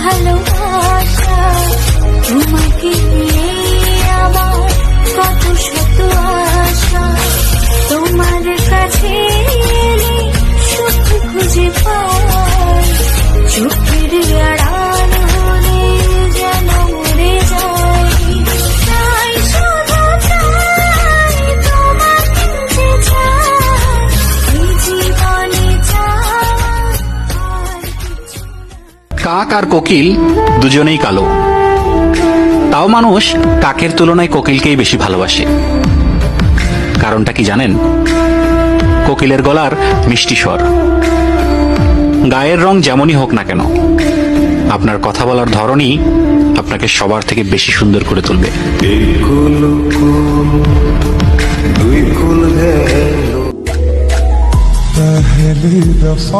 ভালোবাসা, তোমাকে নিয়ে আমার কত শত আশা, তোমার কাছে এলে সুখ খুঁজে পাই, চোখের আড়াল হলে যেন মরে যাই, তাই শুধু চাই তোমাকে যে চাই, এই জীবনে চাই আর কিছু না। কাক আর কোকিল দুজনেই কালো, তাও মানুষ কাকের তুলনায় কোকিলকেই বেশি ভালোবাসে। কারণটা কি জানেন? কোকিলের গলার মিষ্টি স্বর। গায়ের রং যেমনই হোক না কেন, আপনার কথা বলার ধরনই আপনাকে সবার থেকে বেশি সুন্দর করে তুলবে। पहली दफा